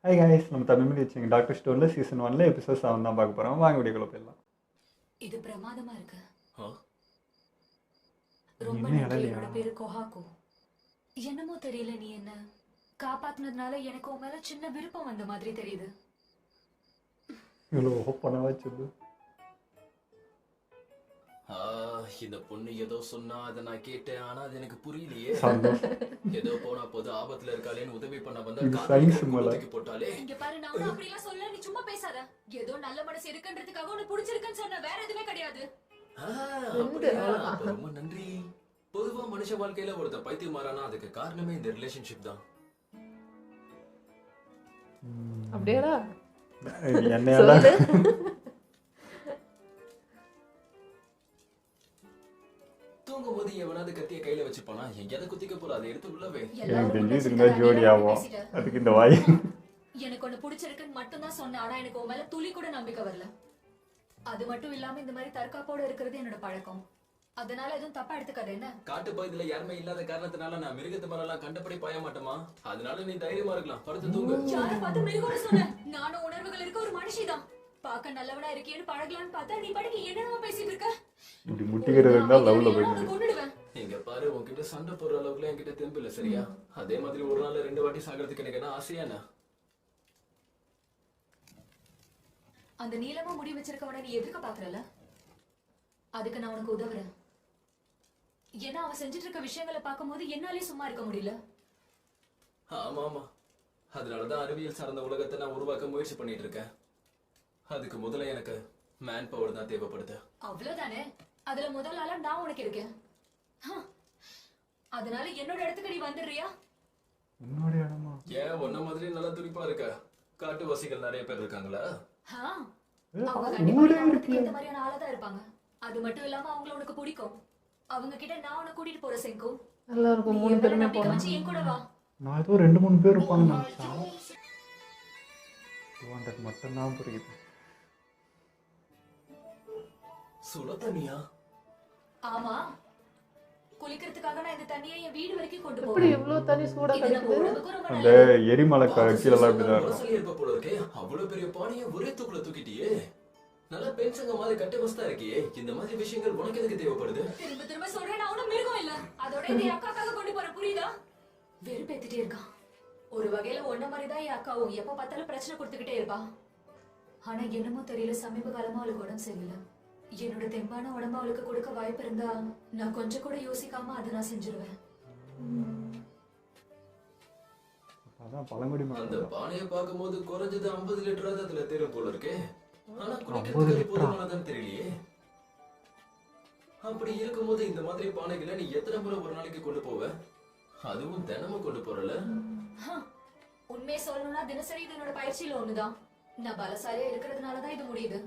Hi guys, நம்ம Tamil medium வச்சுங்க doctor ஸ்டோனில் season 1ல் எபிசோட் 7 தான் பார்க்க போகிறோம். வாங்க வீடியோக்குள்ள போயிடலாம். இது பிரமாதமா இருக்கு. ஆ? ரொம்ப இன்னும் நன்றி. இடையிலையா? என்னோட பேரு கொஹாக்கோ. என்னமோ தெரியல, நீ என்ன காப்பாத்துனதுனால எனக்கு உன் மேல சின்ன விருப்பம் வந்த மாதிரி தெரியுது. இவ்வளோ ஓப்பனாக சொல்லு. இந்த பொண்ணு ஏதோ சொன்னா அதை நான் கேட்டேன், ஆனா அது எனக்கு புரியலையே. சந்தோஷம். ஏதோ போனா போது ஆபத்துல இருக்காளேன்னு உதவி பண்ண வந்தா இது காதுல science கருப்பு மேல. தூக்கி போட்டாலே. இங்க பாரு, நான் ஒண்ணும் அப்படிலாம் சொல்லல, நீ சும்மா பேசாத. ஏதோ நல்ல மனசு இருக்குன்றதுக்காக உனக்கு பிடிச்சிருக்குன்னு சொன்ன, வேற எதுவுமே கிடையாது. அப்படியா? அப்ப ரொம்ப நன்றி. பொதுவா மனுஷ வாழ்க்கையில ஒருத்தன் பைத்தியம் மாறானா அதுக்கு காரணமே இந்த ரிலேஷன்ஷிப் தான். அப்படியேடா என்னையால தூங்கும் போது எவனாவது கத்திய கையில வச்சுப்பானா, எங்கேயாவது குத்திக்க போற, அதை எடுத்து உள்ளவே. எனக்கு தெரிஞ்சு இதுக்கு தான் ஜோடி ஆகும். அதுக்கு இந்த வாய் எனக்கு ஒண்ணு பிடிச்சிருக்குன்னு மட்டும் தான் சொன்னேன், ஆனா எனக்கு உன் மேல துளி கூட நம்பிக்கை வரல. அது மட்டும் இல்லாம இந்த மாதிரி தற்காப்போட இருக்கிறது என்னோட பழக்கம். அதனால எதுவும் தப்பா எடுத்துக்காத என்ன. காட்டு பகுதியில யாருமே இல்லாத காரணத்தினால நான் மிருகத்து மேலாம் கண்டபடி பாய மாட்டோமா, அதனால நீ தைரியமா இருக்கலாம். படுத்து தூங்கு. யார பார்த்து மிருகம்னு சொன்ன? நானும் உணர்வுகள் இருக்க ஒரு மனுஷிதான். பார்க்க நல்லவனா இருக்கேன்னு பழகலான்னு பார்த்தா நீ படிக்க என்னென்னமோ பேசிட்டு இருக்க. இப்படி முட்டிக்கிறது இருந்தால் லவ்ல போயிடுது. கொன்னுடுவேன். இங்க பாரு, உன்கிட்ட சண்டை போடுற அளவுக்குலாம் என்கிட்ட தெம்பு இல்ல, சரியா? அதே மாதிரி ஒரு நாள் 2 வாட்டி சாகிறதுக்கு எனக்கு என்ன ஆசையானா? அந்த நீளமா முடி வச்சிருக்கவன நீ எதுக்கு பாக்குறல? அதுக்கு நான் உனக்கு உதவுறேன். ஏன்னா அவன் செஞ்சுட்டு இருக்க விஷயங்களை பார்க்கும்போது என்னாலே சும்மா இருக்க முடியல. ஆமா ஆமா, அதனாலதான் அறிவியல் சார்ந்த உலகத்தை நான் உருவாக்க முயற்சி பண்ணிட்டு இருக்கேன். அதுக்கு முதல்ல எனக்கு மேன் பவர் தான் தேவைப்படுது. அவ்வளவுதானே? அதுல முதல் ஆளா நான் உனக்கு இருக்கேன். அதனால என்னோட இடத்துக்கு நீ வந்துடுறியா? என்னோட இடமா? ஏன் உன்ன மாதிரி நல்லா துடிப்பா இருக்க காட்டுவாசிகள் நிறைய பேர் இருக்காங்களா? அவங்க கண்டிப்பா அவனுக்கு இந்த மாதிரியான ஆளாதான் இருப்பாங்க. அது மட்டும் இல்லாம அவங்கள உனக்கு பிடிக்கும். அவங்க கிட்ட நான் உன்னை கூட்டிட்டு போற செங்கு. நல்லா இருக்கும். 3 பேருமே போலாம். என் கூட வா. நான் ஏதோ 2-3 பேர் இருப்பாங்க. 200 மட்டும் தான் புரியுது. சுட தண்ணியா? ஆமா, குளிக்கிறதுக்காக நான் இந்த தண்ணியை என் வீடு வரைக்கும் கொண்டு இப்படி போறேன். எவ்வளவு தண்ணி சூடா இது நம்ம கிடைக்குது. உடம்புக்கு ரொம்ப அந்த நல்லது. எரிமலை கீழெல்லாம் இப்படிதான் இருக்கும். மனசுலயே இருப்ப போல இருக்கே. அவ்வளவு பெரிய பானையை ஒரே தூக்குல தூக்கிட்டியே. நல்லா பெண்சங்க மாதிரி கட்ட வசதா இருக்கியே. இந்த மாதிரி விஷயங்கள் உனக்கு எதுக்கு தேவைப்படுது? திரும்ப திரும்ப சொல்றேன், நான் ஒண்ணும் மிருகம் இல்ல. அதோட இந்த அக்காக்காக கொண்டு போற, புரியுதா? வெறுப்பேத்திட்டே இருக்கான். ஒரு வகையில ஒன்ன மாதிரிதான் என் அக்காவும் எப்ப பார்த்தாலும் பிரச்சனை கொடுத்துக்கிட்டே இருப்பா. ஆனா என்னமோ தெரியல, சமீப காலமா அவளுக்கு உடம்பு சரியில்லை. என்னோட தெம்பான உடம்பு அவளுக்கு கொடுக்க வாய்ப்பு இருந்தா நான் கொஞ்சம் கூட யோசிக்காம அதை நான் செஞ்சிருவேன். அதான் பழங்குடி அந்த மக்கள். பானையை பார்க்கும்போது குறைஞ்சது 50 லிட்டராவது அதுல தேரும் போல இருக்கே. ஆனா 50 குடிக்கிறதுக்கு லிட்டரா? போதுமானதான் தெரியலையே. அப்படி இருக்கும்போது இந்த மாதிரி பானைகளை நீ எத்தனை முறை ஒரு நாளைக்கு கொண்டு போவ? அதுவும் தினமும் கொண்டு போறல? உண்மையை சொல்லணும்னா தினசரி இது என்னோட பயிற்சியில ஒண்ணுதான். நான் பலசாலியா இருக்கிறதுனாலதான் இது முடியுது.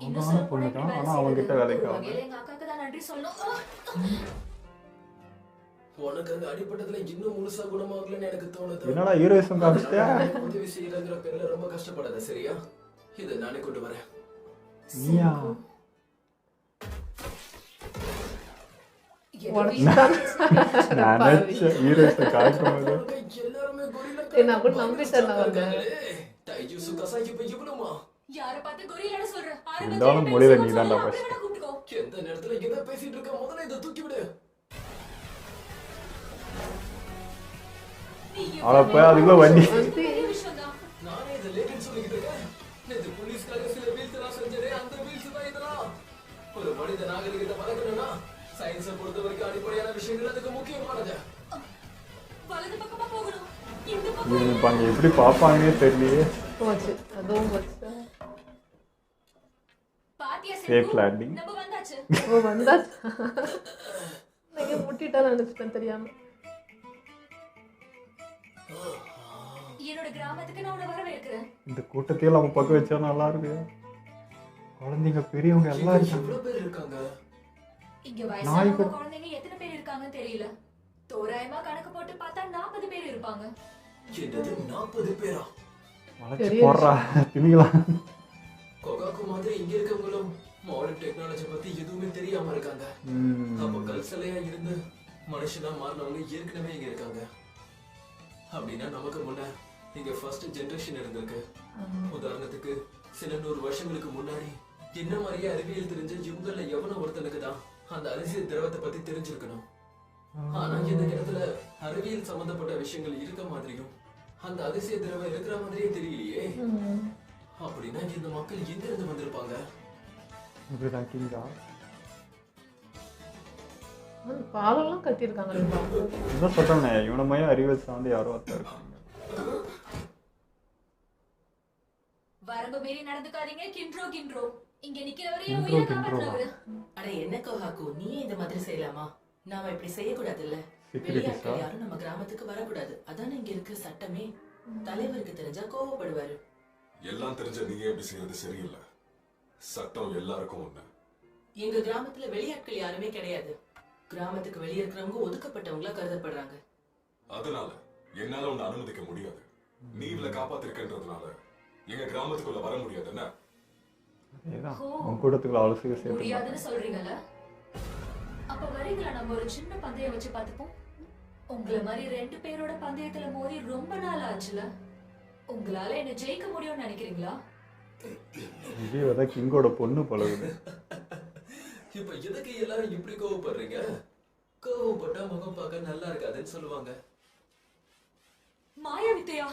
இன்னும் ஸ்ட்ராங்கான சொல்ல பொண்ணு போனா தான், இப்படி ஆனா வேலை அவங்ககிட்ட செய்யறது வேலைக்கு ஒரு ஆகும். வகையில எங்க அக்காக்கு தான் நன்றி சொல்லணும். உனக்கு அங்க அடிப்பட்டதுல இன்னும் முழுசா குணமாகலன்னு எனக்கு தோணுது. என்னடா ஹீரோயிசம் காமிச்சிட்டியா? எனக்கு உதவி செய்யறங்கிற பேர்ல ரொம்ப கஷ்டப்படாத, சரியா? இதை நானே கொண்டு வரேன். நீயா? நான் நினைச்சேன் ஹீரோயிசம் காய்க்கும் போது. எல்லாருமே கொரில்லா நான் கூட நம்பிட்டேன் நான் வந்து. டைஜூசு கசாக்கி போய் இவ்வளவுமா? யார பார்த்து கொரில்லான்னு சொல்ற? இருந்தாலும் மொழியில நீ தான்டா first. எந்த நேரத்துல எதை பேசிட்டு இருக்க, முதல்ல இதை தூக்கி விடு. ஆனா போய் அதுக்குள்ள வண்டி. நானே இதை லேட்டுன்னு சொல்லிக்கிட்டு இருக்கேன். நேத்து போலீஸ்காக சில வீல்ஸ் எல்லாம் செஞ்சதே அந்த வீல்ஸ் தான் இதெல்லாம். ஒரு மனித நாகரிகத்தை வளர்க்கணும்னா சயின்ஸை பொறுத்த வரைக்கும் அடிப்படையான விஷயங்கள் அதுக்கு முக்கியமானது. வலது பக்கமா போகணும். இந்த பக்கம் இவங்க பாங்க எப்படி பார்ப்பாங்கன்னே தெரியலையே. போச்சு. அதுவும் போச்சு. பாத்தியா Safe செங்கு? landing. நம்ம வந்தாச்சு. ஓ வந்தாச்சு. நீங்க முட்டிட்டா நினைச்சிட்டேன் தெரியாம. என்னோட கிராமத்துக்கு நான் உன்னை வரவேற்கிறேன். இந்த கூட்டத்தையும் நம்ம பக்கம் வச்சா நல்லா இருக்கு. குழந்தைங்க பெரியவங்க எல்லாம் இங்க இருக்காங்க. எவ்வளவு பேர் இருக்காங்க? இங்க வயசானவங்க குழந்தைங்க எத்தனை பேர் இருக்காங்கன்னு தெரியல. தோராயமா கணக்கு போட்டு பார்த்தா 40 பேர் இருப்பாங்க. என்னது 40 பேரா? வளைச்சு போடுறா திணிக்கலாம். கொகாக்கு மாதிரி இங்க இருக்கவங்களும் மாடர்ன் டெக்னாலஜி பத்தி எதுவுமே தெரியாம இருக்காங்க. அப்ப கல் சிலையா இருந்து மனுஷனா மாறினவங்க ஏற்கனவே இங்க இருக்காங்க. அப்படின்னா நமக்கு முன்ன இங்க ஃபர்ஸ்ட் ஜெனரேஷன் இருந்திருக்கு. உதாரணத்துக்கு சில 100 வருஷங்களுக்கு முன்னாடி என்ன மாதிரியே அறிவியல் தெரிஞ்ச இவங்கள எவனோ ஒருத்தனுக்கு தான் அந்த அரசியல் திரவத்தை பத்தி தெரிஞ்சிருக்கணும். ஆனா இந்த இடத்துல அறிவியல் சம்பந்தப்பட்ட விஷயங்கள் இருக்க மாதிரியும் அந்த அதிசய திரவம் இருக்கிற மாதிரியே தெரியலையே. அப்படின்னா இந்த மக்கள் எங்க இருந்து வந்திருப்பாங்க? இப்படிதான் கிங்கா பாலம்லாம் கட்டியிருக்காங்க. இதான் சொல்றேனே, இவன மையம் அறிவியல் சார்ந்து யாரோ ஒருத்தர் இருக்காங்க. வரம்பு மீறி நடந்துக்காதீங்க. கின்றோ இங்க நிக்கிறவரையும் உயிரை காப்பாத்துறவரு. அட என்ன கோஹாக்கு, நீயே இந்த மாதிரி செய்யலாமா? நாம இப்படி செய்யக்கூடாது இல்ல. Security வெளியாட்கள் யாரும் நம்ம கிராமத்துக்கு வரக்கூடாது. அதானே இங்க இருக்கிற சட்டமே. தலைவருக்கு தெரிஞ்சா கோவப்படுவாரு. எல்லாம் தெரிஞ்ச நீங்க எப்படி செய்யறது சரியில்லை. சட்டம் எல்லாருக்கும் ஒண்ணு. எங்க கிராமத்துல வெளியாட்கள் யாருமே கிடையாது. கிராமத்துக்கு வெளியே இருக்கிறவங்க ஒதுக்கப்பட்டவங்களா கருதப்படுறாங்க. அதனால என்னால உன்னை அனுமதிக்க முடியாது. நீ இவளை காப்பாத்திருக்கன்றதுனால எங்க கிராமத்துக்குள்ள வர முடியாது. என்ன ஏதான் உன் கூட்டத்துக்குள்ள அவ்வளோ சேர்த்து முடியாதுன்னு சொல்றீங்கல்ல? அப்ப வரீங்களா, நம்ம ஒரு சின்ன பந்தயம் வச்சு பார்த்துப்போம். உங்களை மாதிரி 2 பேரோட பந்தயத்துல மோதி ரொம்ப நாள் ஆச்சுல. உங்களால என்ன ஜெயிக்க முடியும்னு நினைக்கிறீங்களா? விஜய் தான் கிங்கோட பொண்ணு பழகுது. இப்ப எதுக்கு எல்லாரும் இப்படி கோவப்படுறீங்க? கோவப்பட்டா முகம் பார்க்க நல்லா இருக்காதுன்னு சொல்லுவாங்க. மாயா வித்தையா?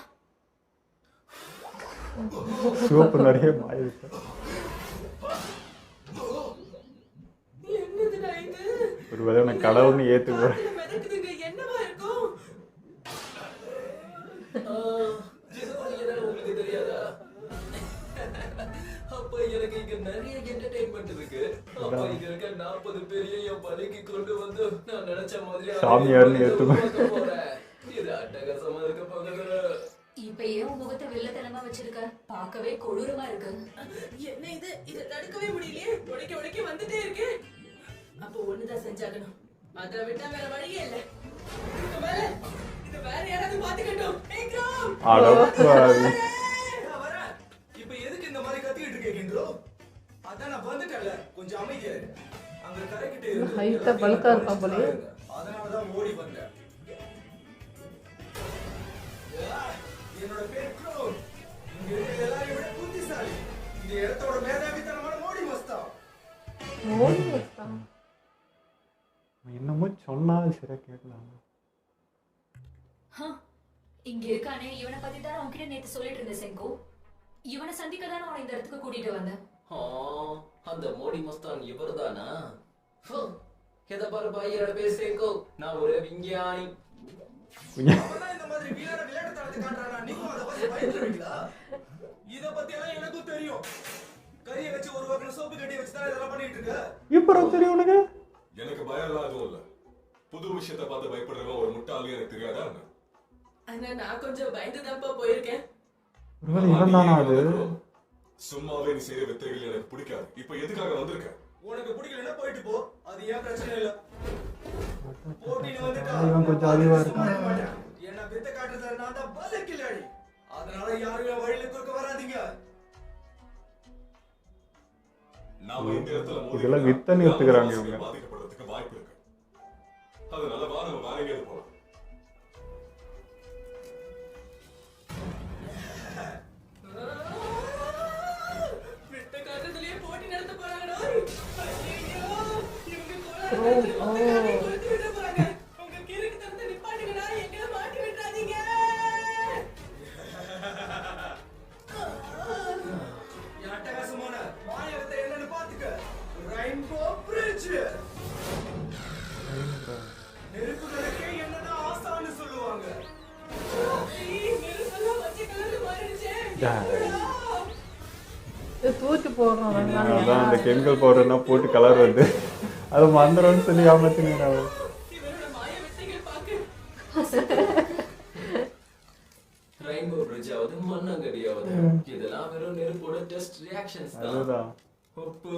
சிவப்பு நிறைய மாயிருக்கு. என்னதுடா இது? ஒரு வேளை நான் கடவுள்னு ஏத்துக்கிறேன். மிதக்குதுங்க, என்னவா இருக்கும்? உங்களுக்கு தெரியாதா? அப்ப எனக்கு இங்க நிறைய என்டர்டைன்மெண்ட் இருக்கு. அப்ப இங்க இருக்க 40 பேரையும் என் பலிக்கு கொண்டு வந்து நான் நினைச்ச மாதிரி சாமியார்னு ஏத்துக்கிறேன். இது அட்டகாசமா இருக்க போகுது. இப்ப ஏன் உன் முகத்தை வெள்ளத்தனமா வச்சிருக்க? பார்க்கவே கொடூரமா இருக்கு. என்ன இது? இதை தடுக்கவே முடியலையே. உடைக்க வந்துட்டே இருக்கு. அப்போ ஒண்ணுதான் செஞ்சாகணும். அதை விட்டா வேற வழியே இல்ல. இது வேற யாராவது பாத்துக்கட்டும். அடப்பாவி. இப்ப எதுக்கு இந்த மாதிரி கத்திக்கிட்டு இருக்கீங்களோ? அதான் நான் வந்துட்டேன்ல, கொஞ்சம் அமைதியா இரு. அங்க கரைக்கிட்டே ஹைட்டா பல்கா இருப்பான் போல. அதனாலதான் ஓடி வந்தேன். என்னோட பேர் க்ரோன். இங்க இருக்கிற எல்லாரையும் விட புத்திசாலி. இந்த இடத்தோட மேதாவித்தனமான மோடி மஸ்தா. மோடி மஸ்தா. இன்னமும் சொன்னாலும் சரியா கேட்கலாம். இங்க இருக்கானே, இவனை பத்தி தான் உன்கிட்ட நேத்து சொல்லிட்டு இருந்தேன் செங்கோ. இவனை சந்திக்க தான் நான் இந்த இடத்துக்கு கூட்டிட்டு வந்தேன். அந்த மோடி மஸ்தான் இவர்தானா? எதை பாரு பையனோட பேர் சேங்கோ. நான் ஒரு விஞ்ஞானி. அவன் இந்த மாதிரி வீரான விளையாட்டுத்தனத்தை காட்டுறானா? நீங்களும் அதை பத்தி பயந்துருவீங்களா? இத பத்தி எல்லாம் எனக்கும் தெரியும். கறியை வச்சு ஒரு வகையான சோப்பு கட்டியை வச்சு தான் இதெல்லாம் பண்ணிட்டு இருக்க. இப்பறம் தெரியும் உனக்கு? எனக்கு பயம் எல்லாம் எதுவும் இல்ல. புது விஷயத்தை பார்த்து பயப்படுறவன் ஒரு முட்டாளு எனக்கு தெரியாதா? ஆனா நான் கொஞ்சம் பயந்துதான்ப்பா போயிருக்கேன். ஒருவேளை இவன் தானா அது? சும்மாவே நீ செய்யற வித்தைகள் எனக்கு பிடிக்காது. இப்ப எதுக்காக வந்திருக்க? உனக்கு பிடிக்கலன்னா போயிட்டு போ. அது ஏன் பிரச்சனை இல்ல. போட்டின்னு வந்துட்டா இவன் கொஞ்சம் அறிவா இருக்கான். என்ன வித்தை காட்டுறதுல நான் தான் பல்ல கில்லாடி. அதனால யாரும் என் வழியில குறுக்க வராதீங்க. நாம இந்த இடத்துல இதெல்லாம் வித்தன்னு எடுத்துக்கிறாங்க இவங்க. பாதிக்கப்படுறதுக்கு வாய்ப்பு இருக்கு. அதனால வா நம்ம வேற எங்கேயாவது போலாம். வித்த காட்டுறதுலயே போட்டி நடத்த போறாங்கடா. ஐயோ, இவங்க கோலாகலத்துல கொளுத்தி விட போறாங்க. உங்க கிறுக்கு தரத்தை நிப்பாட்டுங்கடா, எங்களை மாட்டி விட்டுறாதீங்க. என் அட்டகாசமான மாயவத்தை என்னன்னு பாத்துக்க. Rainbow bridge. நெருப்புகளுக்கே என்னதான் ஆசான்னு சொல்லுவாங்க. நெருப்பெல்லாம் பச்சை கலர்ல மாறிடுச்சே. இது தூக்கி போடுறோம். அதான் அந்த கெமிக்கல் பவுடர்னா போட்டு கலர் வருது. அது மந்திரம்னு சொல்லி ஏமாத்தினீங்க. இவரோட மாய வித்தைகள் பாக்கு. ரெயின்போ பிரிட்ஜ் ஆவது மண்ணங்கடியாவது இதெல்லாம் வெறும் நெருப்போட டெஸ்ட் ரியாக்ஷன்ஸ் தான். அதுதான். உப்பு,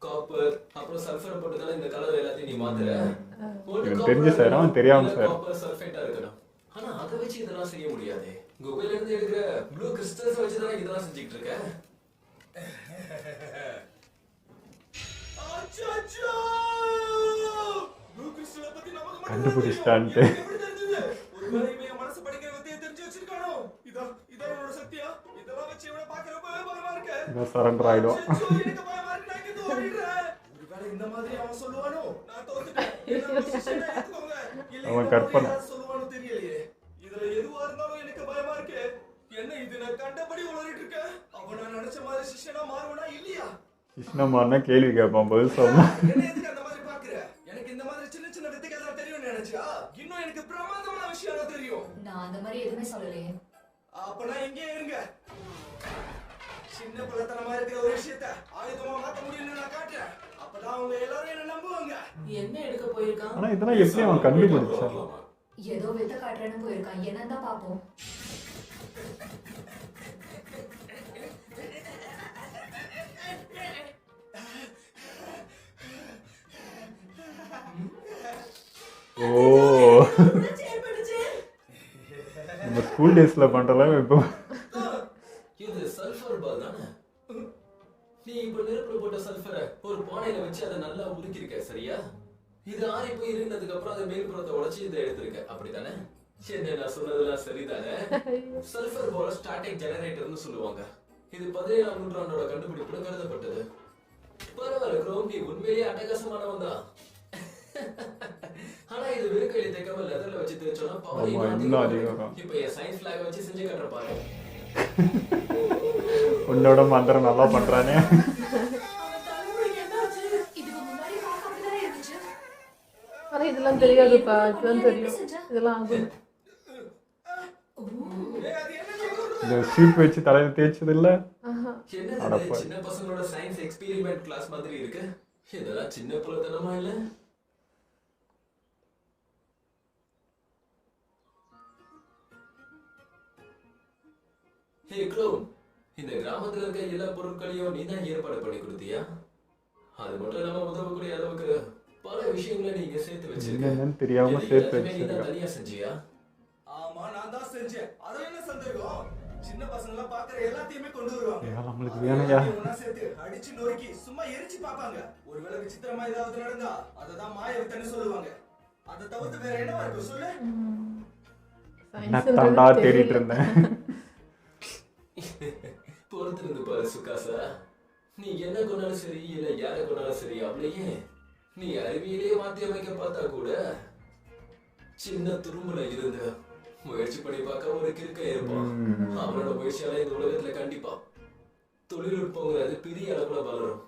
காப்பர், அப்புறம் சல்ஃபர் போட்டதால இந்த கலர் எல்லாத்தையும் நீ மாத்துற. இவன் தெரிஞ்சு செய்றான், அவன் தெரியாம செய்றான். காப்பர் சல்ஃபேட்டா இருக்கணும். ஆனா அதை வச்சு இதெல்லாம் செய்ய முடியாது. குகையில இருந்து எடுக்கிற ப்ளூ கிறிஸ்டல்ஸ் வச்சு தான் இதெல்லாம் செஞ்சுக்கிட்டு இருக்க. அச்சச்சோ! ப்ளூ கிறிஸ்டலை பத்தி நமக்கு மட்டும் கண்டுபிடிச்சிட்டான்ட்டு. எப்படி தெரிஞ்சது? ஒருவேளை இவன் என் மனசு படிக்கிற வித்தையை தெரிஞ்சு வச்சிருக்கானோ? இதோ சரண்டர் ஆயிடும். அச்சச்சோ, எனக்கு பயமா இருக்கு, நான் இங்கிருந்து ஓடிடுறேன். ஒருவேளை இந்த மாதிரி அவன் சொல்லுவானோ, நான் தோத்துட்டேன். என்ன decision எடுத்துக்கோங்க. இல்லை, அவன் இந்த கற்பனை. மாதிரி யார் சொல்லுவானோ தெரியலையே. இதுல எதுவா இருந்தாலும் எனக்கு பயமா இருக்கு. என்ன இது, நான் கண்டபடி உளறிட்டு இருக்கேன். அவன் நான் நினைச்ச மாதிரி சிஷ்யனா மாறுவனா இல்லையா? கிருஷ்ணமானா கேள்வி கேட்பான், பதில் சொல்லலாம். என்ன எதுக்கு அந்த மாதிரி பாக்குற? எனக்கு இந்த மாதிரி சின்ன சின்ன வித்தைகள் தான் தெரியும்னு நினைச்சியா? இன்னும் எனக்கு பிரமாதமான விஷயம் தெரியும். நான் அந்த மாதிரி எதுவுமே சொல்லலையே. அப்பனா இங்கே இருங்க. சின்ன பிள்ளைத்தனமா இருக்கிற ஒரு விஷயத்த ஆயுதமா மாத்த முடியும்னு நான் காட்டுறேன். அப்பதான் அவங்க எல்லாரும் என்ன நம்புவாங்க. என்ன எடுக்க போயிருக்கான்? ஆனா இதெல்லாம் எப்படி அவன் கண்டுபிடிச்சான்? ஏதோ வித்த காட்டுறேன்னு போயிருக்கான். என்னன்னு தான் பாப்போம். ஓ, நம்ம ஸ்கூல் டேஸ்ல பண்றலாம் இப்போ. இது சல்ஃபர் பால் தானே? நீ இப்ப நெருப்புல போட்ட சல்ஃபரை ஒரு பானையில வச்சு அதை நல்லா உருக்கிருக்க, சரியா? இது ஆறி போய் இருந்ததுக்கு அப்புறம் அதை மேல்புறத்தை உடைச்சு இதை எடுத்திருக்க, அப்படித்தானே? என்ன நான் சொன்னதெல்லாம் சரிதானே? சல்ஃபர் பால் ஸ்டாட்டிக் ஜெனரேட்டர்னு சொல்லுவாங்க. இது 17ஆம் நூற்றாண்டோட கண்டுபிடிப்புல கருதப்பட்டது. பரவாயில்ல குரோம், நீ உண்மையிலேயே அட்டகாசமானவன் தான். ஆனா இது வெறும் கையில தைக்காம லெதர்ல வச்சு தேய்ச்சோம்னா பவர் இன்னும் அதிகம். இப்ப என் சயின்ஸ் ஃபிளாக் வச்சு செஞ்சு காட்டுற பாரு. உன்னோட மந்திரம் நல்லா பண்றானே. இதுக்கு முன்னாடி பார்க்க அப்படிதானே இருந்துச்சு. ஆனா இதெல்லாம் தெரியாதுப்பா, இப்பதான் தெரியும் இதெல்லாம் ஆகும். இந்த சீப் வச்சு தலையில தேய்ச்சது இல்ல. என்ன சின்ன பசங்களோட சயின்ஸ் எக்ஸ்பெரிமெண்ட் கிளாஸ் மாதிரி இருக்கு. இதெல்லாம் சின்ன பிள்ளைத்தனமா இல்ல? ஹே க்ளோன், இந்த கிராமத்துல இருக்க எல்லா பொருட்களையும் நீ தான் ஏற்பாடு பண்ணி கொடுத்தியா? அது மட்டும் இல்லாம உதவக்கூடிய அளவுக்கு பல விஷயங்களை நீங்க சேர்த்து வச்சிருக்க. என்னன்னு தெரியாம சேர்த்து நீ தான் வச்சிருக்க. தனியா செஞ்சியா? ஆமா, நான் தான் செஞ்சேன். அதுல என்ன சந்தேகம்? சின்ன பசங்க எல்லாம் பாக்குற எல்லாத்தையுமே கொண்டு வருவாங்க. ஏன் நம்மளுக்கு வேணும்யா? ஒண்ணா சேர்த்து அடிச்சு நொறுக்கி சும்மா எரிச்சு பாப்பாங்க. ஒருவேளை விசித்திரமா ஏதாவது நடந்தா அததான் மாய வித்தைன்னு சொல்லுவாங்க. அதை தவிர்த்து வேற என்னவா இருக்கு சொல்லு? நான் தாண்டா தேடிட்டு இருந்தேன். பொறுத்திருந்து பாரு சுகாசா. நீ என்ன கொண்டாலும் சரி, இல்ல யாரை கொண்டாலும் சரி, அவளையே நீ அறிவியலே மாத்தி அமைக்க பார்த்தா கூட சின்ன துரும்புல இருந்து முயற்சி பண்ணி பார்க்க ஒரு கிறுக்க இருப்பான். அவனோட முயற்சியால இந்த உலகத்துல கண்டிப்பா தொழில்நுட்பங்கிறது பெரிய அளவுல வளரும்.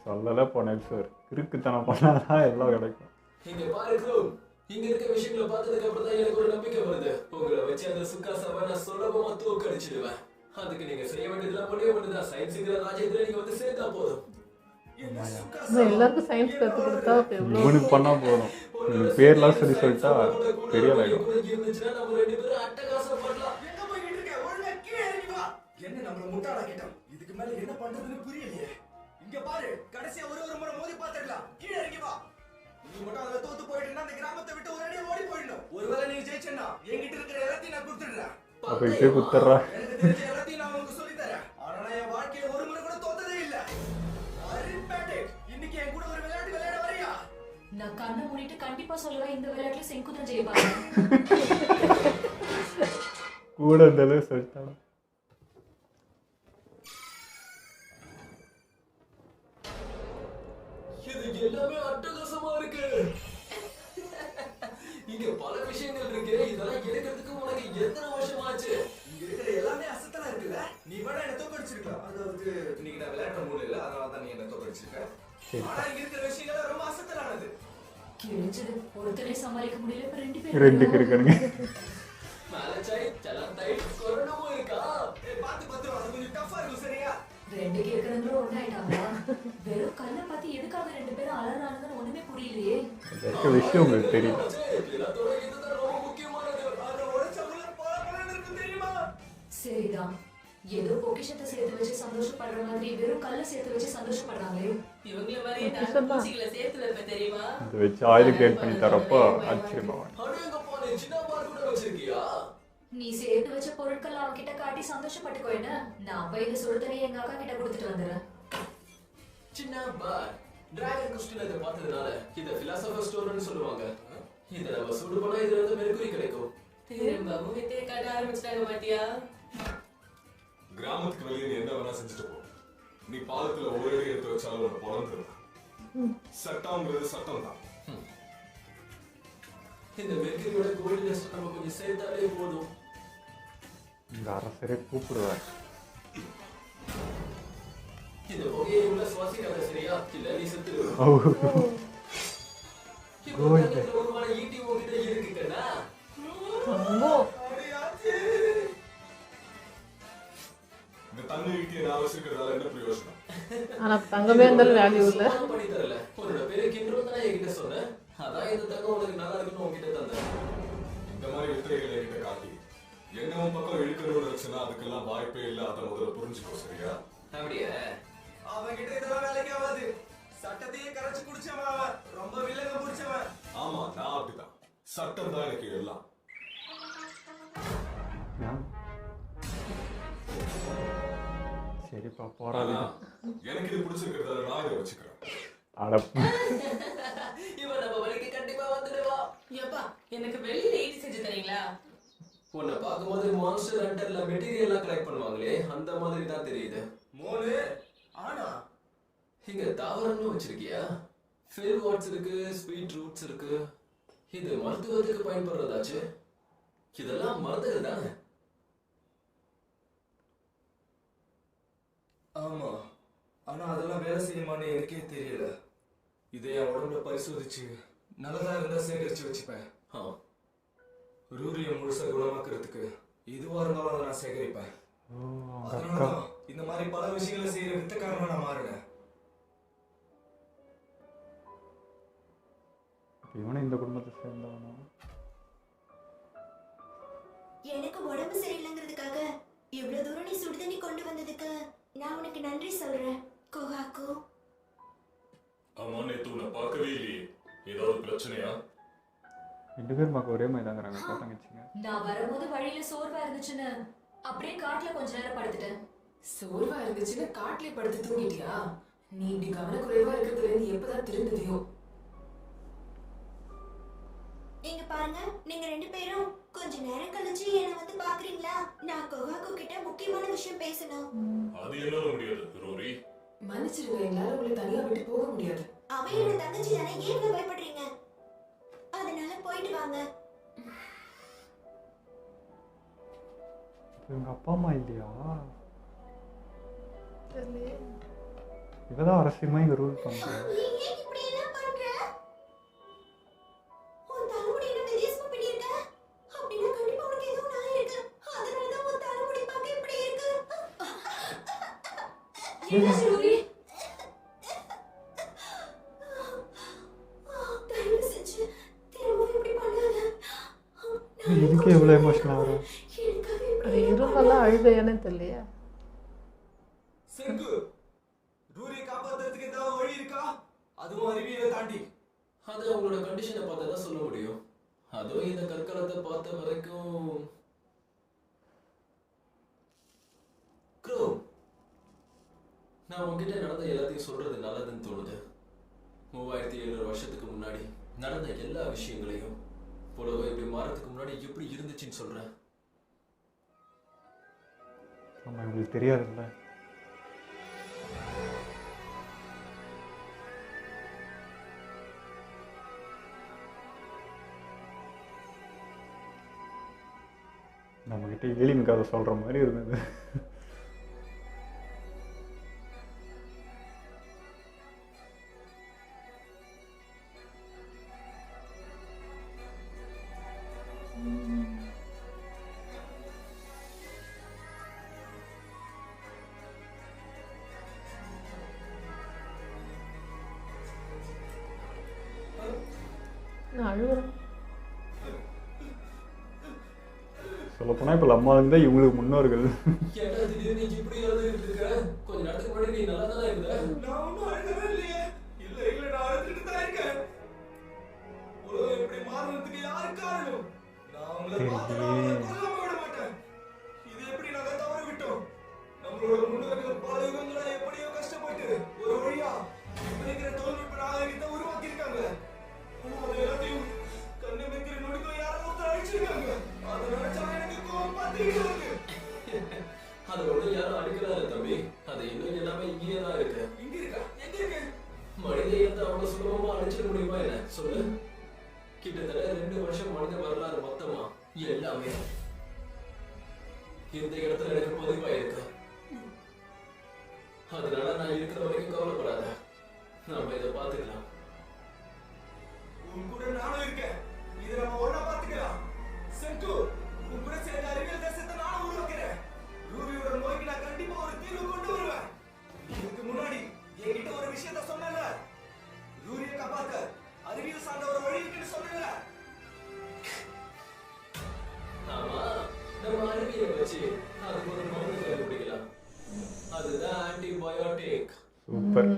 சொல்லல போனேன் சார், இருக்குத்தனம் பண்ணாதான் எல்லாம் கிடைக்கும். இங்க பாருங்க, இங்க இருக்க விஷயங்களை பார்த்ததுக்கு அப்புறம் தான் எனக்கு ஒரு நம்பிக்கை வருது. உங்களை வச்சு அந்த சுகாசாவை நான் சுலபமா தோக்கடிச்சிடுவேன். அதுக்கு நீங்க செய்ய வேண்டியதெல்லாம் பண்ணவே வேண்டியதான். சயின்ஸுங்கிற ராஜ்யத்துல நீங்க வந்து சேர்த்தா போதும். எல்லாருக்கும் சயின்ஸ் கத்து கொடுத்தா இவனுக்கு பண்ணா போதும். இவனுக்கு பேர்லாம் சொல்லி சொல்லிட்டா பெரிய ஆயிடும். இருந்துச்சுன்னா நம்ம ரெண்டு பேரும் அட்டகாசம் பண்ணலாம். எங்க போயிட்டு இருக்க? ஒழுங்கா கீழே இறங்கி வா. என்ன நம்மள முட்டாளா கேட்டோம்? இதுக்கு மேல என்ன பண்றதுன்னு புரியலையே. இங்க பாரு, கடைசியா ஒரு முறை மோதி பாத்துடலாம். கீழே இறங்கி வா. நீ மட்டும் அதுல தோத்து போயிட்டேன்னா அந்த கிராமத்தை விட்டு ஒரு அடி ஓடி போயிடணும். ஒருவேளை நீ ஜெயிச்சேன்னா என்கிட்ட இருக்கிற எல்லாத்தையும் நான் கொடுத்துடுறேன். அப்ப இப்படியே குத்துறா. எனக்கு தெரிஞ்ச எல்லாத்தையும் நான் உங்களுக்கு சொல்லி தரேன். ஆனா நான் என் வாழ்க்கையில ஒரு முறை கூட தோத்ததே இல்ல. இன்னைக்கு என் கூட ஒரு விளையாட்டு விளையாட வரியா? நான் கண்ணை மூடிட்டு கண்டிப்பா சொல்லுவேன், இந்த விளையாட்டுல செங்குதான் ஜெயிப்பாங்க. கூட இருந்தாலே சொல்லிட்டான். இது எல்லாமே அட்டகாசமா இருக்கு. இங்க பல விஷயங்கள் இருக்கு. இதெல்லாம் எடுக்கிறதுக்கு உனக்கு எத்தனை வருஷம் ஆச்சு? இங்க இருக்கிற எல்லாமே அசத்தலா இருக்குல்ல. நீ வேணா என்ன தோக்கடிச்சிருக்கலாம். அதாவது இன்னைக்கு நான் விளையாட முடியல, அதனால தான் நீ என்ன தோக்கடிச்சிருக்க. ஆனா இங்க இருக்கிற விஷயங்கள் ரொம்ப அசத்தலானது. கிழிச்சது. ஒருத்தரே சமாளிக்க முடியல, இப்ப ரெண்டு ரெண்டு பேரும் இருக்குனுங்க. மேலச்சாய் சலந்தாய் கொரோனாவும் இருக்கா? பாத்து அது கொஞ்சம் டஃபா இருக்கும், சரியா? ரெண்டு கேக்குறவங்களும் ஒண்ணாயிட்டாங்களா? வெறும் கல்லை பார்த்து எதுக்காக ரெண்டு பேரும் அலறானுங்கன்னு ஒண்ணுமே புரியலையே. இருக்க விஷயம் உங்களுக்கு தெரியும். இதோட இதுதான் ரொம்ப முக்கியமானது. அதை உடைச்சவங்கள பலன்னு இருக்கும் தெரியுமா? சரிதான், ஏதோ பொக்கிஷத்தை சேர்த்து வச்சு சந்தோஷப்படுற மாதிரி வெறும் கல்லை சேர்த்து வச்சு சந்தோஷப்படுறாங்களே. இவங்கள மாதிரியே நான் பூச்சிகளை சேர்த்து வைப்பேன் தெரியுமா? இதை வச்சு ஆயில் கிரியேட் பண்ணி தரப்போ ஆச்சரியமா. அடேங்கப்பா, நீ சின்ன பார் கூட வச்சிருக்கியா? நீ சேர்த்து வச்ச பொருட்கள் அவன்கிட்ட காட்டி சந்தோஷப்பட்டுக்கோ. என்ன, நான் போய் இந்த சுடுதண்ணியை எங்க அக்கா கிட்ட கொடுத்துட்டு வந்துடுறேன். சின்ன பார் டிராகன் கிறிஸ்டலை பார்த்ததுனால இத பிலாசபர் ஸ்டோர்னு சொல்லுவாங்க. இத நம்ம சுடு பண்ணா இதுல இருந்து மெர்க்குரி கிடைக்கும். திரும்பவும் வித்தையை காட்ட ஆரம்பிச்சிட்டாங்க மாட்டியா? கிராமத்துக்கு வெளியே நீ என்ன வேணா செஞ்சுட்டு போ. நீ பாலத்துல ஒரு அடி எடுத்து வச்சாலும் உன்னை பொழந்துருவேன். சட்டம்ங்கிறது சட்டம் தான். இந்த மெர்க்குரியோட கோல்டு டஸ்ட் நம்ம கொஞ்சம் சேர்த்தாலே போதும். இந்த அரசரே கூப்பிடுவார். இந்த புகையை உள்ள சுவாசிக்காத சரியா? இல்ல நீ செத்துடுவ. இப்போ தங்கத்துல உருவான ஈட்டி உங்ககிட்ட இருக்குக்கண்ணா. இந்த தண்ணி ஈட்டியை நான் வச்சிருக்கிறதால என்ன பிரயோஜனம்? ஆனா தங்கமே இருந்தாலும் வேல்யூ இல்ல. பண்ணி தரல. உன்னோட பேரு கிண்டோ தானே என்கிட்ட சொன்ன. அதான் இந்த தங்கம் உனக்கு நல்லா இருக்குன்னு உங்ககிட்ட தந்தேன். இந்த மாதிரி வித்தைகளை என்கிட்ட காட்டி என்ன உன் பக்கம் இழுக்கணும்னு வச்சுன்னா அதுக்கெல்லாம் வாய்ப்பே இல்லை. அதை முதல்ல புரிஞ்சுக்கோ சரியா? அப்படியே அவன்கிட்ட இதெல்லாம் வேலைக்கு ஆகாது. சட்டத்தையே கரைச்சு குடிச்சவன் அவன். ரொம்ப வில்லங்க பிடிச்சவன். ஆமா, நான் அப்படிதான். சட்டம் தான் எனக்கு எல்லாம். சரிப்பா போறாது. எனக்கு இது பிடிச்சிருக்கிறதால நான் இதை வச்சுக்கிறேன். இவன் நம்ம வழிக்கு கண்டிப்பா வந்துடுவா. ஏப்பா எனக்கு வெளியில ஈட்டி செஞ்சு தரீங்களா? உன்னை பார்க்கும்போது மான்ஸ்டர் ஹண்டர்ல மெட்டீரியல்லாம் கலெக்ட் பண்ணுவாங்களே அந்த மாதிரி தான் தெரியுது. மோனு ஆனா இங்க தாவரங்களும் வச்சிருக்கியா? ஃபீல் வாட்ஸ் இருக்கு, ஸ்வீட் ரூட்ஸ் இருக்கு. இது மருத்துவத்துக்கு பயன்படுறதாச்சு. இதெல்லாம் மருந்துகள் தானே? ஆமா, ஆனா அதெல்லாம் வேலை செய்யுமான்னு எனக்கே தெரியல. இதை என் உடம்புல பரிசோதிச்சு நல்லதா இருந்தா சேகரிச்சு வச்சுப்பேன். ரூரியை முழுசா குணமாக்குறதுக்கு இதுவா இருந்தாலும் அதை நான் சேகரிப்பேன். அதனாலதான் இந்த மாதிரி பல விஷயங்களை செய்யற வித்தக்காரனா நான் மாறினேன். இவனும் இந்த குடும்பத்தை சேர்ந்தவனா? எனக்கு உடம்பு சரியில்லைங்கிறதுக்காக இவ்வளவு தூரம் நீ சுடுதண்ணி கொண்டு வந்ததுக்கு நான் உனக்கு நன்றி சொல்றேன் கோஹாக்கு. ஆமா, நேத்து உன்னை பார்க்கவே இல்லையே. ஏதாவது பிரச்சனையா? 2 பேரும் பார்க்க ஒரே மாதிரி தாங்கிறாங்க தங்கச்சிங்க. நான் வரும்போது வழியில சோர்வா இருந்துச்சுன்னு அப்படியே காட்டுல கொஞ்ச நேரம் படுத்துட்டேன். சோர்வா இருந்துச்சுன்னு காட்டிலே படுத்து தூங்கிட்டியா? நீ இப்படி கவனக்குறைவா இருக்கிறதுல இருந்து எப்பதான் திருந்ததையோ? இங்க பாருங்க, நீங்க 2 பேரும் கொஞ்ச நேரம் கழிச்சு என்ன வந்து பாக்குறீங்களா? நான் கோஹாக்கு கிட்ட முக்கியமான விஷயம் பேசணும். அது என்னால முடியாது ரோரி. மன்னிச்சிருங்க, எங்களால உங்களை தனியா விட்டு போக முடியாது. அவன் என்னோட தங்கச்சி தானே, ஏன் இவ்வளவு பயப்படுறீங்க? அதனால போயிட்டு வாங்க. இவங்க அப்பா அம்மா இல்லையா? தெரியலையே. இவதான் அரசியமா இங்க ரூல் பண்றேன். நீ ஏன் இப்படி எல்லாம் பண்ற? உன் தலைமுடி என்ன வித்தியாசமா பின்னிருக்க? அப்படின்னா கண்டிப்பா உனக்கு ஏதோ நாய் இருக்கு. அதனாலதான் உன் தலைமுடி பார்க்க இப்படி இருக்கு. என்ன சூரி? தயவு செஞ்சு திரும்பவும் இப்படி பண்ணாத. இதுக்கே எவ்வளவு எமோஷனல் ஆகும். அது இருந்தெல்லாம் அழுதையானே தெரியலையா? செங்கு, ரூரியை காப்பாத்துறதுக்கு ஏதாவது வழி இருக்கா? அதுவும் அறிவியலை தாண்டி. அது அவங்களோட கண்டிஷனை பார்த்தா தான் சொல்ல முடியும். அதுவும் இந்த கற்காலத்தை பார்த்த வரைக்கும் க்ரோ, நான் உங்ககிட்ட நடந்த எல்லாத்தையும் சொல்றது நல்லதுன்னு தோணுது. 3700 வருஷத்துக்கு முன்னாடி நடந்த எல்லா விஷயங்களையும் உலகம் இப்படி மாறதுக்கு முன்னாடி எப்படி இருந்துச்சுன்னு சொல்றேன். ஆமா, உங்களுக்கு தெரியாதுல்ல. நம்ம கிட்ட ஏலியன் கதை சொல்ற மாதிரி இருந்தது. நான் அழுகுறேன். சொல்லப்போனா இப்ப அம்மா இருந்தா இவங்களுக்கு முன்னோர்கள். ஏன்டா திடீர்னு இப்படி எழுதிட்டு இருக்க? கொஞ்ச நேரத்துக்கு முன்னாடி நீ நல்லா தானே இருந்த. நான் ஒன்றும் அழுகவே இல்லையே. இல்ல நான் அழுதுட்டு தான் இருக்கேன். உலகம் இப்படி மாறுறதுக்கு யாரு காரணம்? நான் உங்களை பார்த்து நான் உங்களை கொல்லாம விட மாட்டேன். இது எப்படி நாங்க தவற விட்டோம்? நம்மளோட முன்னோர்கள் பல யுகங்களா எப்படியோ கஷ்டப்பட்டு ஒரு வழியா இருக்கிற தொழில்நுட்ப நாகரிகத்தை உருவாக்கி இருக்காங்க. அது எல்லாத்தையும் கண்ணு வைக்கிற நொடிக்கும் யாரோ ஒருத்தர் அழிச்சிருக்காங்க. அதை நினைச்சா எனக்கு கோவம் பார்த்துக்கிட்டு இருக்கு. அதை ஒன்றும் யாரும் அடிக்கலாத தம்பி. அதை இன்னும் எல்லாமே இங்கேயே உண்மை என்ன சொல்லு. கிட்டத்தட்ட 2 வருஷம் மனித வரலாறு மொத்தமா எல்லாமே இந்த இடத்துல எனக்கு பதிவாயிருக்கு. அதனால நான் இருக்கிற வரைக்கும் கவலைப்படாத, நாம இதை பார்த்துக்கலாம். உன் கூட நானும் இருக்கேன், இதை நம்ம ஒண்ணா பார்த்துக்கலாம். சென்டு, உன் கூட சேர்ந்த அறிவியல் தேசத்தை நானும் உருவாக்குறேன். ரூபியோட நோய்க்கு நான் கண்டிப்பா ஒரு தீர்வு கொண்டு வருவேன். இதுக்கு முன்னாடி என்கிட்ட ஒரு விஷயத்த சொன்னல, ரூபியை காப்பாத்த அறிவியல் சார்ந்த ஒரு வழி இருக்குன்னு சொன்னல. ஆமா, நம்ம அறிவியலை வச்சு அதுக்கு ஒரு மருந்து கண்டுபிடிக்கலாம். அதுதான் ஆன்டிபயோட்டிக். சூப்பர்.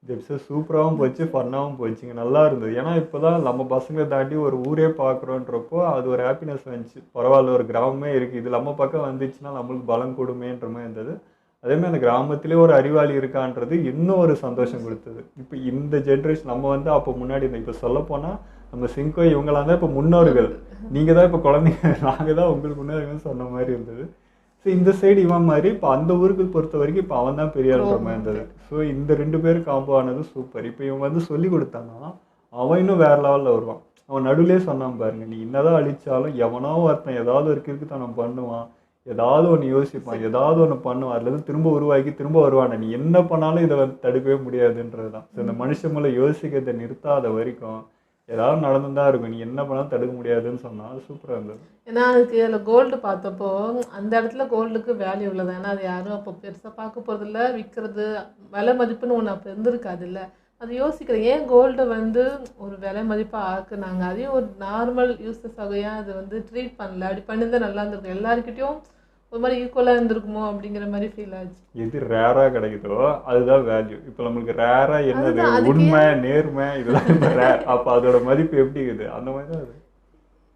இந்த எபிசோட் சூப்பராகவும் போச்சு, ஃபன்னாகவும் போச்சுங்க, நல்லா இருந்தது. ஏன்னா இப்போ தான் நம்ம பசங்களை தாண்டி ஒரு ஊரே பார்க்குறோன்றப்போ அது ஒரு ஹாப்பினஸ் வந்துச்சு. பரவாயில்ல, ஒரு கிராமமே இருக்குது, இது நம்ம பக்கம் வந்துச்சுன்னா நம்மளுக்கு பலம் கொடுமேன்ற மாதிரி இருந்தது. அதேமாதிரி அந்த கிராமத்திலே ஒரு அறிவாளி இருக்கான்றது இன்னும் ஒரு சந்தோஷம் கொடுத்தது. இப்போ இந்த ஜென்ரேஷன் நம்ம வந்து அப்போ முன்னாடி இருந்தோம். இப்போ சொல்லப்போனால் நம்ம சிங்கோ இவங்களாம் தான் இப்போ முன்னோர்கள், நீங்கள் தான் இப்போ குழந்தைங்க, நாங்கள் தான் உங்களுக்கு முன்னோர்கள்னு சொன்ன மாதிரி இருந்தது. ஸோ இந்த சைடு இவன் மாதிரி இப்போ அந்த ஊருக்கு பொறுத்த வரைக்கும் இப்போ அவன் தான் பெரிய ஆளுன்ற மாதிரி இருந்தது. ஸோ இந்த 2 பேரும் காம்போ ஆனது சூப்பர். இப்போ இவன் வந்து சொல்லி கொடுத்தானா அவன் இன்னும் வேறு லெவலில் வருவான். அவன் நடுவிலே சொன்னான் பாருங்க, நீ என்னதான் அழிச்சாலும் எவனோ ஒருத்தன் ஏதாவது ஒரு கிறுக்குத்தனம் பண்ணுவான், ஏதாவது ஒன்று யோசிப்பான், ஏதாவது ஒன்று பண்ணுவான், அதுலேருந்து திரும்ப உருவாக்கி திரும்ப வருவான். நீ என்ன பண்ணாலும் இதை வந்து தடுக்கவே முடியாதுன்றது தான். ஸோ இந்த மனுஷன் மேலே யோசிக்கிறதை நிறுத்தாத வரைக்கும் ஏதாவது நடந்துதான் இருக்கும், நீ என்ன பண்ணாலும் தடுக்க முடியாதுன்னு சொன்னால் சூப்பராக இருந்தது. ஏன்னா அதுக்கு அதில் கோல்டு பார்த்தப்போ அந்த இடத்துல கோல்டுக்கு வேல்யூ உள்ளது. ஏன்னா அது யாரும் அப்போ பெருசாக பார்க்க போகிறதில்ல, விற்கிறது விலை மதிப்புன்னு ஒன்று அப்போ இருந்திருக்காது. இல்லை அது யோசிக்கிறேன், ஏன் கோல்டை வந்து ஒரு விலை மதிப்பாக ஆக்குனாங்க, அதையும் ஒரு நார்மல் யூஸஸ் ஆகையா அது வந்து ட்ரீட் பண்ணல. அப்படி பண்ணியிருந்தால் நல்லா இருந்திருக்கும், எல்லாருக்கிட்டையும் ஒரு மாதிரி ஈக்குவலாக இருந்திருக்குமோ அப்படிங்கிற மாதிரி ஃபீல் ஆச்சு. எது ரேராக கிடைக்குதோ அதுதான் வேல்யூ. இப்போ நம்மளுக்கு ரேராக என்னது உண்மை நேர்மை இதெல்லாம் ரேர். அப்போ அதோட மதிப்பு எப்படி இருக்குது அந்த மாதிரி தான் அது.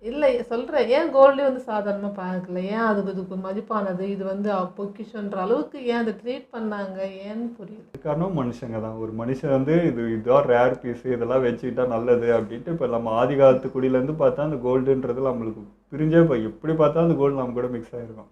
இல்லை சொல்கிறேன், ஏன் கோல்டே வந்து சாதாரணமாக பார்க்கல, ஏன் அதுக்கு மதிப்பானது, இது வந்து பொக்கிஷன்ற அளவுக்கு ஏன் அதை ட்ரீட் பண்ணாங்க, ஏன்னு புரியுது. காரணம் மனுஷங்க தான். ஒரு மனுஷன் வந்து இதுதான் ரேர் பீஸு, இதெல்லாம் வச்சுக்கிட்டா நல்லது அப்படின்ட்டு இப்போ நம்ம ஆதி காலத்து குடியிலேருந்து பார்த்தா அந்த கோல்டுன்றது நம்மளுக்கு பிரிஞ்சே இப்போ எப்படி பார்த்தா அந்த கோல்டு நம்ம கூட மிக்ஸ் ஆகிருக்கும்.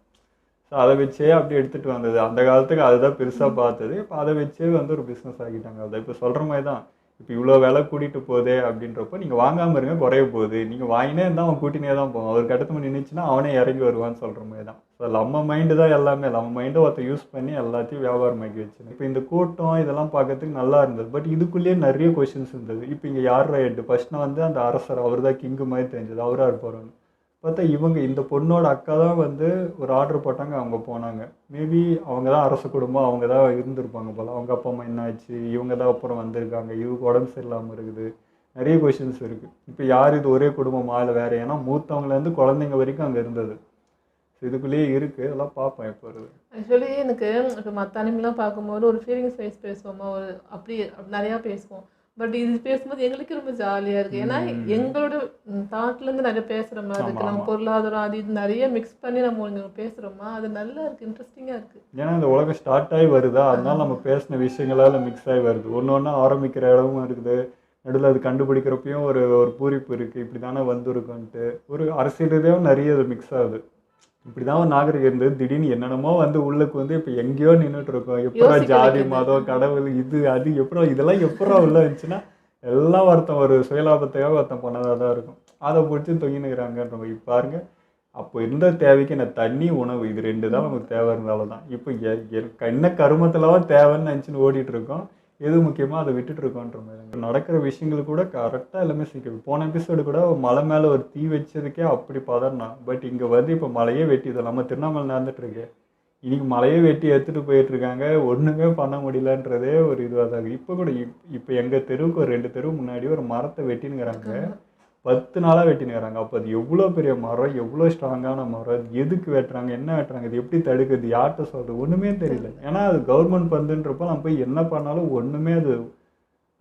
ஸோ அதை வச்சே அப்படி எடுத்துகிட்டு வந்தது. அந்த காலத்துக்கு அதுதான் பெருசாக பார்த்தது. இப்போ அதை வச்சே வந்து ஒரு பிஸ்னஸ் ஆகிட்டாங்க. அதை இப்போ சொல்கிற மாதிரி தான், இப்போ இவ்வளோ விலை கூட்டிகிட்டு போதே அப்படின்றப்போ நீங்கள் வாங்காமல் இருங்க, குறைய போகுது, நீங்கள் வாங்கினே இருந்தால் அவன் கூட்டினே தான் போவான், அவர் கட்டத்து நின்றுச்சுன்னா அவனே இறங்கி வருவான்னு சொல்கிற மாதிரி தான். ஸோ நம்ம மைண்டு தான் எல்லாமே, நம்ம மைண்டை ஒருத்த யூஸ் பண்ணி எல்லாத்தையும் வியாபாரமாக்கி வச்சு. இப்போ இந்த கூட்டம் இதெல்லாம் பார்க்கறதுக்கு நல்லா இருந்தது. பட் இதுக்குள்ளேயே நிறைய கொஷின்ஸ் இருந்தது. இப்போ இங்கே யார் ரைட்டு, ஃபஸ்ட்டு வந்து அந்த அரசர் அவர் தான் கிங்கு மாதிரி தெரிஞ்சது, அவராக இருப்பாருன்னு பார்த்தா இவங்க இந்த பொண்ணோட அக்கா தான் வந்து ஒரு ஆர்டர் போட்டாங்க, அவங்க போனாங்க. மேபி அவங்க தான் அரச குடும்பம், அவங்க தான் இருந்திருப்பாங்க போல். அவங்க அப்பா அம்மா என்ன ஆச்சு, இவங்க தான் அப்புறம் வந்திருக்காங்க, இவங்க உடம்பு சரியில்லாமல் இருக்குது, நிறைய கொஷின்ஸ் இருக்குது. இப்போ யார் இது ஒரே குடும்பமா இல்லை வேறு, ஏன்னா மூத்தவங்கலேருந்து குழந்தைங்க வரைக்கும் அங்கே இருந்தது. ஸோ இதுக்குள்ளேயே இருக்குது, அதெல்லாம் பார்ப்பேன் இப்போ வருது. ஆக்சுவலி எனக்கு இப்போ மற்ற அனிமெலாம் பார்க்கும்போது ஒரு ஃபீலிங்ஸ் வைஸ் பேசுவோமா, ஒரு அப்படி நிறையா பேசுவோம். பட் இது பேசும்போது எங்களுக்கு ரொம்ப ஜாலியாக இருக்குது. ஏன்னா எங்களோட தாட்லேருந்து நிறைய பேசுகிற மாதிரி இருக்குது. நம்ம பொருளாதாரம் அது இது நிறைய மிக்ஸ் பண்ணி நம்ம இங்கே பேசுகிறோமா, அது நல்லா இருக்குது, இன்ட்ரெஸ்டிங்காக இருக்குது. ஏன்னா இந்த உலகம் ஸ்டார்ட் ஆகி வருதா, அதனால நம்ம பேசின விஷயங்களால் மிக்ஸ் ஆகி வருது. ஒன்று ஒன்றா ஆரம்பிக்கிற இடமும் இருக்குது, நடுவில் அது கண்டுபிடிக்கிறப்பையும் ஒரு பூரிப்பு இருக்குது, இப்படி தானே வந்துருக்குன்ட்டு. ஒரு அரசியல் ரீதியாகவும் நிறைய அது மிக்ஸ் ஆகுது. இப்படி தான் ஒரு நாகரிகம் இருந்தது, திடீர்னு என்னென்னமோ வந்து உள்ளுக்கு வந்து இப்போ எங்கேயோ நின்றுட்டு இருக்கோம். எப்படா ஜாதி மதம் கடவுள் இது அது எப்படா இதெல்லாம் எப்படா உள்ள இருந்துச்சுன்னா எல்லாம் ஒருத்தன் ஒரு சுயலாபத்தையாக ஒருத்தன் பண்ணதாக தான் இருக்கும். அதை பிடிச்சி தொங்கினுக்கிறாங்கன்ற மாதிரி. இப்போ பாருங்க, அப்போ இருந்த தேவைக்கு என்ன தண்ணி உணவு இது 2 தான் நமக்கு தேவை இருந்தாலும் தான். இப்போ என்ன கருமத்திலாம் தேவைன்னு நினச்சின்னு ஓடிட்டு இருக்கோம், எது முக்கியமாக அதை விட்டுட்டு இருக்கோன்ற மாதிரி. நடக்கிற விஷயங்கள் கூட கரெக்டாக எல்லாமே சீக்கிரம். போன எபிசோடு கூட மலை மேலே ஒரு தீ வச்சதுக்கே அப்படி பதறனா. பட் இங்கே வந்து இப்போ மலையே வெட்டி, இதை நம்ம திருவண்ணாமலை நடந்துட்டு இருக்கு, இன்னைக்கு மலையே வெட்டி எடுத்துகிட்டு போயிட்டு இருக்காங்க, ஒன்றுமே பண்ண முடியலன்றதே ஒரு இதுவாக தான் இருக்குது. இப்போ கூட இப்போ எங்கள் தெருவுக்கு ஒரு 2 தெருவு முன்னாடி ஒரு மரத்தை வெட்டினுங்கிறாங்க, 10 நாளாக வெட்டினுக்கிறாங்க. அப்போ அது எவ்வளோ பெரிய மரம், எவ்வளோ ஸ்ட்ராங்கான மரம், அது எதுக்கு வெட்டுறாங்க, என்ன வெட்டுறாங்க, இது எப்படி தடுக்குது, யார்கிட்ட சொல்கிறது ஒன்றுமே தெரியல. ஏன்னா அது கவர்மெண்ட் பந்துன்றப்போ நம்ம போய் என்ன பண்ணாலும் ஒன்றுமே அது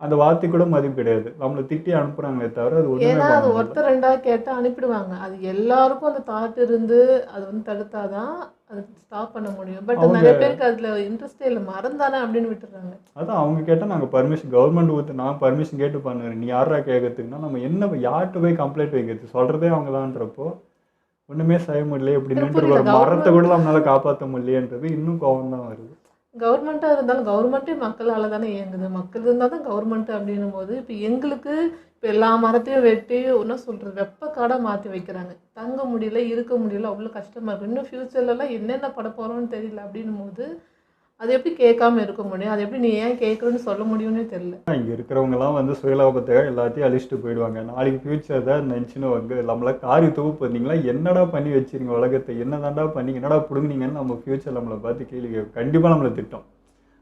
அந்த வார்த்தை கூட மதிப்பு கிடையாது. நம்மளை திட்டி அனுப்புகிறாங்களே தவிர அது ஒன்றுமே. ஏன்னா அது ஒருத்தர் 2 கேட்டால் அனுப்பிடுவாங்க. அது எல்லாருக்கும் அந்த தாட் இருந்து அது வந்து தடுத்தாதான் அது ஸ்டாப் பண்ண முடியும். பட் நிறைய பேருக்கு அதில் இன்ட்ரெஸ்டே இல்லை, மறந்தானே அப்படின்னு விட்டுறாங்க. அதான் அவங்க கேட்டால் நாங்கள் பர்மிஷன் கவர்மெண்ட் நான் பர்மிஷன் கேட்டு பண்ணுறேன், நீ யாரா கேட்கறதுக்குன்னா நம்ம என்ன யார்கிட்ட போய் கம்ப்ளைண்ட் வைக்கிறது, சொல்கிறதே அவங்க தான்றப்போ ஒன்றுமே செய்ய முடியல. எப்படி நின்று ஒரு மரத்தை கூட நம்மளால காப்பாற்ற முடியலன்றது இன்னும் கோபம் தான் வருது. கவர்மெண்ட்டாக இருந்தாலும் கவர்மெண்ட்டே மக்களால் தானே இயங்குது. மக்கள் இருந்தால் தான் கவர்மெண்ட் அப்படின்னும் போது, இப்போ எங்களுக்கு இப்போ எல்லா மரத்தையும் வெட்டி என்ன சொல்கிறது வெப்பக்காடாக மாற்றி வைக்கிறாங்க. தங்க முடியல, இருக்க முடியல, அவ்வளோ கஷ்டமாக இருக்கும். இன்னும் ஃப்யூச்சர்லலாம் என்னென்ன பட போகிறோன்னு தெரியல அப்படின்னும் போது, அது எப்படி கேட்காம இருக்க முடியும்? அது எப்படி நீ ஏன் கேட்குறன்னு சொல்ல முடியும்னே தெரியல. இங்கே இருக்கிறவங்கலாம் வந்து சுயலாபத்துக்காக எல்லாத்தையும் அழிச்சிட்டு போயிடுவாங்க. நாளைக்கு ஃபியூச்சர் தான் நினச்சின்னு வந்து நம்மள காரி தொகுப்பு வந்தீங்களா, என்னடா பண்ணி வச்சிருங்க உலகத்தை, என்னதாண்டா பண்ணி என்னடா பிடுங்குனீங்கன்னு நம்ம ஃபியூச்சர் நம்மளை பார்த்து கேள்வி கேட்கும். கண்டிப்பாக நம்மளை திட்டம்.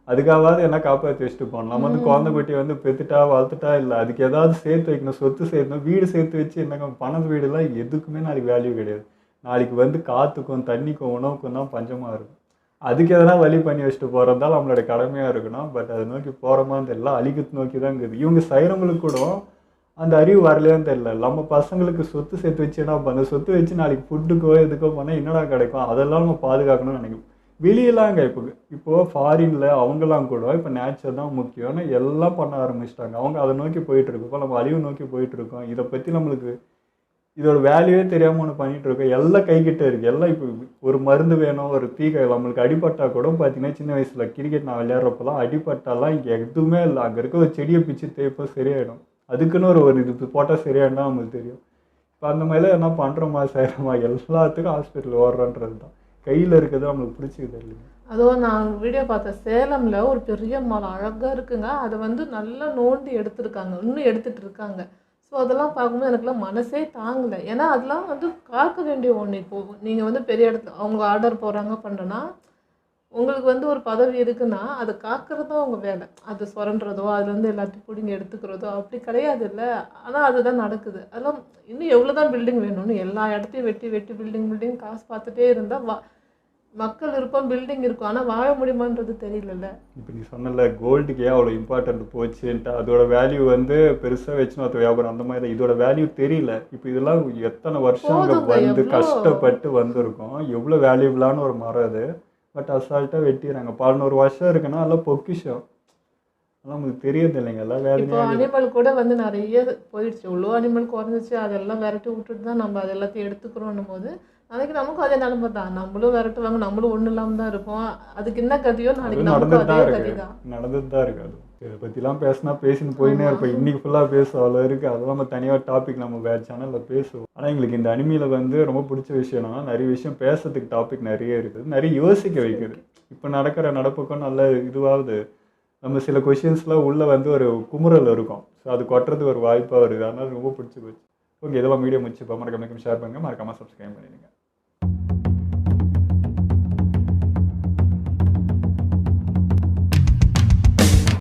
அதுக்காவது என்ன காப்பாற்றி வச்சுட்டு போகணும். நம்ம வந்து குழந்தை குட்டியை வந்து பெற்றுட்டா வளர்த்துட்டா இல்லை, அதுக்கு ஏதாவது சேர்த்து வைக்கணும், சொத்து சேர்த்தணும், வீடு சேர்த்து வச்சு என்னங்க பணம் வீடுலாம் எதுக்குமே நாளைக்கு வேல்யூ கிடையாது. நாளைக்கு வந்து காற்றுக்கும் தண்ணிக்கும் உணவுக்கும் தான் பஞ்சமாக இருக்கும். அதுக்கு எதனா வழி பண்ணி வச்சுட்டு போகிறதால நம்மளோட கடமையாக இருக்கணும். பட் அதை நோக்கி போகிறோமான்னு தெரியல, அழிக்கத்து நோக்கி தான் இருக்குது. இவங்க செய்கிறவங்களுக்கு கூட அந்த அறிவு வரலையான்னு தெரியல. நம்ம பசங்களுக்கு சொத்து சேர்த்து வச்சு என்ன பண்ண, சொத்து வச்சு நாளைக்கு ஃபுட்டுக்கோ எதுக்கோ பண்ணால் என்னடா கிடைக்கும், அதெல்லாம் நம்ம பாதுகாக்கணும்னு நினைக்கிறோம். வெளியெல்லாங்க இப்போது ஃபாரினில் அவங்கெல்லாம் கூட இப்போ நேச்சர் தான் முக்கியம்னு எல்லாம் பண்ண ஆரம்பிச்சிட்டாங்க. அவங்க அதை நோக்கி போயிட்டுருக்கு. இப்போ நம்ம அழிவு நோக்கி போயிட்டுருக்கோம். இதை பற்றி நம்மளுக்கு இதோட வேல்யூவே தெரியாமல் ஒன்று பண்ணிகிட்டு இருக்கோம். எல்லாம் கைக்கிட்ட இருக்குது. எல்லாம் இப்போ ஒரு மருந்து வேணும், ஒரு தீக்கை நம்மளுக்கு அடிபட்டால் கூட பார்த்தீங்கன்னா சின்ன வயசில் கிரிக்கெட் நான் விளையாடுறப்பெல்லாம் அடிபட்டாலாம் இங்கே எதுவுமே இல்லை. அங்கே இருக்க ஒரு செடியை பிச்சு தேய்ப்போ சரியாயிடும். அதுக்குன்னு ஒரு இது போட்டால் சரியாயிடும் நம்மளுக்கு தெரியும். இப்போ அந்த மாதிரிலாம் என்ன பண்ணுறோமா செய்கிறோமா, எல்லாத்துக்கும் ஹாஸ்பிட்டல் ஓடுறோன்றது தான் கையில் இருக்கிறது நம்மளுக்கு பிடிச்சிக்குது இல்லைங்க. அதுவும் நான் வீடியோ பார்த்தேன். சேலமில் ஒரு பெரிய மரம் அழகாக இருக்குங்க. அதை வந்து நல்லா நோண்டி எடுத்திருக்காங்க, இன்னும் எடுத்துகிட்டு இருக்காங்க. ஸோ அதெல்லாம் பார்க்கும்போது எனக்குலாம் மனசே தாங்கலை. ஏன்னா அதெல்லாம் வந்து காக்க வேண்டிய ஒன்று. இப்போது நீங்கள் வந்து பெரிய இடத்துல அவங்க ஆர்டர் போகிறாங்க பண்ணுறேன்னா, உங்களுக்கு வந்து ஒரு பதவி இருக்குன்னா அதை காக்கிறது தான் உங்கள் வேலை. அது சுரண்டுறதோ அதுலேருந்து எல்லாத்தையும் பிடிங்க எடுத்துக்கிறதோ அப்படி கிடையாது இல்லை. ஆனால் அதுதான் நடக்குது. அதெல்லாம் இன்னும் எவ்வளோ தான் பில்டிங் வேணும்னு எல்லா இடத்தையும் வெட்டி வெட்டி பில்டிங் காசு பார்த்துட்டே இருந்தால் மக்கள் இருப்போம், பில்டிங் இருக்கும், ஆனால் வாழ முடியுமான்றது தெரியலல்ல. இப்போ நீ சொன்னல கோல்டுக்கு ஏன் அவ்வளோ இம்பார்ட்டன்ட் போச்சுன்ட்டு, அதோட வேல்யூ வந்து பெருசாக வச்சுன்னு அது வியாபாரம் அந்த மாதிரி தான். இதோட வேல்யூ தெரியல. இப்போ இதெல்லாம் எத்தனை வருஷம் அங்கே வந்து கஷ்டப்பட்டு வந்திருக்கோம். எவ்வளோ வேல்யூபிளான ஒரு மரம் அது. பட் அசால்ட்டாக வெட்டிடுறாங்க. 11 வருஷம் இருக்குன்னா அதெல்லாம் பொக்கிஷம். அதெல்லாம் நமக்கு தெரியறது இல்லைங்க. எல்லாம் இப்போ வேலையாக அனிமல் கூட வந்து நிறைய போயிடுச்சு. எவ்வளோ அனிமல் குறைஞ்சிச்சு. அதெல்லாம் விரட்டி விட்டுட்டு தான் நம்ம அது எல்லாத்தையும் எடுத்துக்கிறோன்னும் போது நாளைக்கு நமக்கும் அதே நிலைமை தான். நம்மளும் விரட்டுவாங்க, நம்மளும் ஒன்றும் இல்லாமல் தான் இருப்போம். அதுக்கு என்ன கதியோ நாளைக்கு நமக்கும் நடந்துட்டு அதே தான் கதி இருக்கு. தான். நடந்துட்டு தான் இருக்கு. அது இதை பற்றிலாம் பேசினா பேசின்னு போயின்னே இருப்போம். இன்னைக்கு ஃபுல்லாக பேசுவோம், அவ்வளோ இருக்குது. அதெல்லாம் நம்ம தனியாக டாபிக் நம்ம வேறு சேனலில் பேசுவோம். ஆனால் எங்களுக்கு இந்த அனிமையில் வந்து ரொம்ப பிடிச்ச விஷயம்னா நிறைய விஷயம் பேசுறதுக்கு டாபிக் நிறைய இருக்குது, நிறைய யோசிக்க வைக்குது. இப்போ நடக்கிற நடப்புக்கும் நல்ல இதுவாகுது. நம்ம சில கொஷின்ஸ்லாம் உள்ளே வந்து ஒரு குமுறல் இருக்கும். ஸோ அது கொட்டுறதுக்கு ஒரு வாய்ப்பாக வருது. அதனால ரொம்ப பிடிச்சி போச்சு. ஓகே, இதெல்லாம் வீடியோ முடிச்சுப்பா. மறக்காம ஷேர் பண்ணுங்கள், மறக்காமல் சப்ஸ்கிரைப் பண்ணிடுங்க.